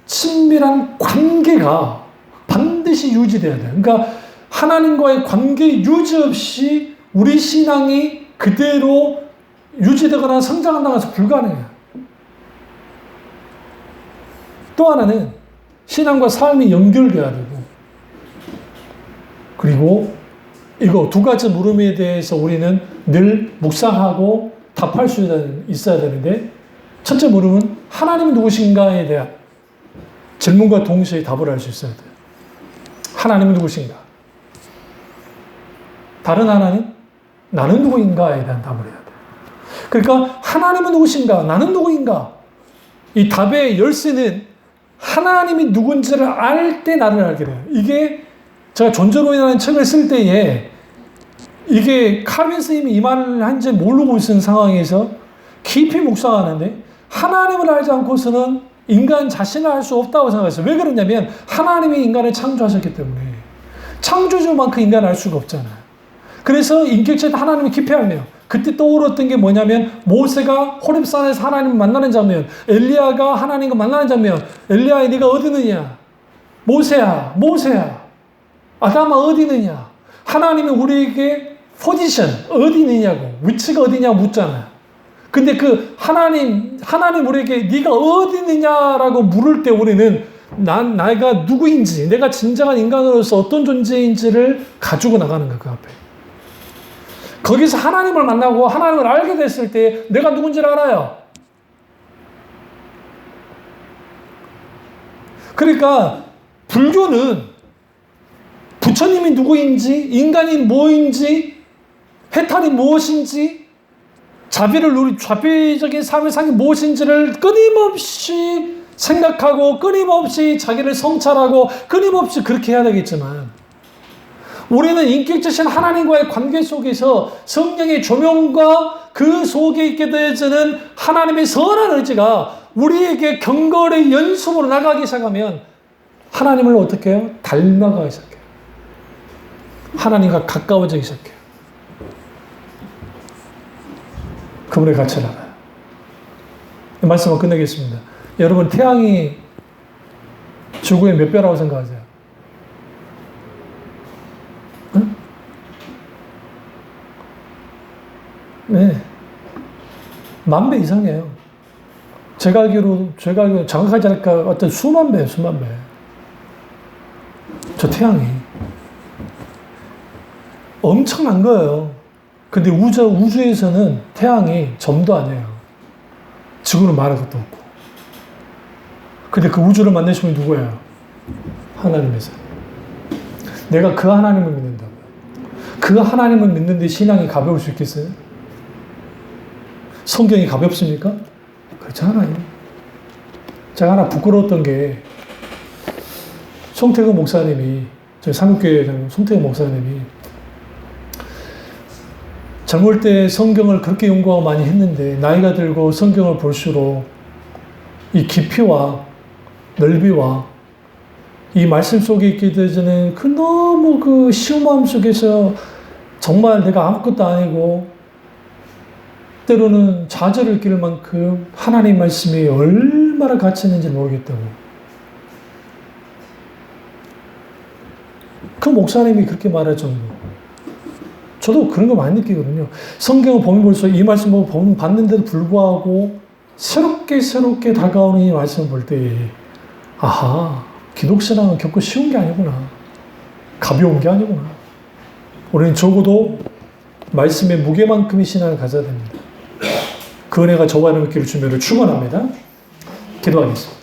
친밀한 관계가 반드시 유지돼야 돼요. 그러니까 하나님과의 관계 유지 없이 우리 신앙이 그대로 유지되거나 성장한다고 해서 불가능해요. 또 하나는 신앙과 삶이 연결돼야 되고, 그리고 이거 두 가지 물음에 대해서 우리는 늘 묵상하고 답할 수 있어야 되는데, 첫째 물음은 하나님이 누구신가에 대한 질문과 동시에 답을 할 수 있어야 돼요. 하나님은 누구신가? 다른 하나는 나는 누구인가에 대한 답을 해야 돼요. 그러니까 하나님은 누구신가? 나는 누구인가? 이 답의 열쇠는 하나님이 누군지를 알 때 나를 알게 돼요. 이게 제가 존재론이라는 책을 쓸 때에 이게 칼빈 스님이 이 말을 한지 모르고 있는 상황에서 깊이 묵상하는데, 하나님을 알지 않고서는 인간 자신을 알 수 없다고 생각했어요. 왜 그러냐면 하나님이 인간을 창조하셨기 때문에. 창조주만큼 인간을 알 수가 없잖아요. 그래서 인격체에 하나님을 깊이 알며, 그때 떠올랐던 게 뭐냐면 모세가 호렙산에서 하나님을 만나는 장면, 엘리야가 하나님과 만나는 장면. 엘리야야 네가 어디 있느냐? 모세야 모세야 아담아 어디 있느냐? 하나님이 우리에게 포지션 어디 있느냐고, 위치가 어디냐고 묻잖아요. 근데 그 하나님 우리에게 네가 어디 있느냐라고 물을 때 우리는 내가 누구인지, 내가 진정한 인간으로서 어떤 존재인지를 가지고 나가는 거야, 그 앞에. 거기서 하나님을 만나고 하나님을 알게 됐을 때 내가 누군지를 알아요. 그러니까 불교는 부처님이 누구인지, 인간이 뭐인지, 해탈이 무엇인지, 자비적인 삶의 상이 무엇인지를 끊임없이 생각하고 끊임없이 자기를 성찰하고 끊임없이 그렇게 해야 되겠지만, 우리는 인격자신 하나님과의 관계 속에서 성령의 조명과 그 속에 있게 되어지는 하나님의 선한 의지가 우리에게 경건의 연습으로 나가기 시작하면 하나님을 어떻게 해요? 닮아가기 시작해요. 하나님과 가까워지기 시작해요. 그분의 가치를 알아요. 이 말씀을 끝내겠습니다. 여러분, 태양이 지구의 몇 배라고 생각하세요? 응? 네. 10,000배 이상이에요. 제가 알기로 정확하지 않을까 어떤 수만 배. 저 태양이. 엄청난 거예요. 근데 우주에서는 태양이 점도 아니에요. 지구는 말할 것도 없고. 근데 그 우주를 만드신 분이 누구예요? 하나님이세요. 내가 그 하나님을 믿는다고요. 그 하나님을 믿는데 신앙이 가벼울 수 있겠어요? 성경이 가볍습니까? 그렇지 않아요. 제가 하나 부끄러웠던 게 송태근 목사님이, 저희 삼국교회 송태근 목사님이 젊을 때 성경을 그렇게 연구하고 많이 했는데 나이가 들고 성경을 볼수록 이 깊이와 넓이와 이 말씀 속에 있게 되는 그 너무 그 쉬운 마음 속에서 정말 내가 아무것도 아니고 때로는 좌절을 끼를 만큼 하나님 말씀이 얼마나 가치 있는지 모르겠다고. 그 목사님이 그렇게 말할 정도. 저도 그런 거 많이 느끼거든요. 성경을 보면 볼수록 이 말씀 보고 봤는데도 불구하고 새롭게 다가오는 이 말씀을 볼 때, 아하, 기독신앙은 결코 쉬운 게 아니구나. 가벼운 게 아니구나. 우리는 적어도 말씀의 무게만큼의 신앙을 가져야 됩니다. 그 은혜가 저와 여러분께 주시기를 축원합니다. 기도하겠습니다.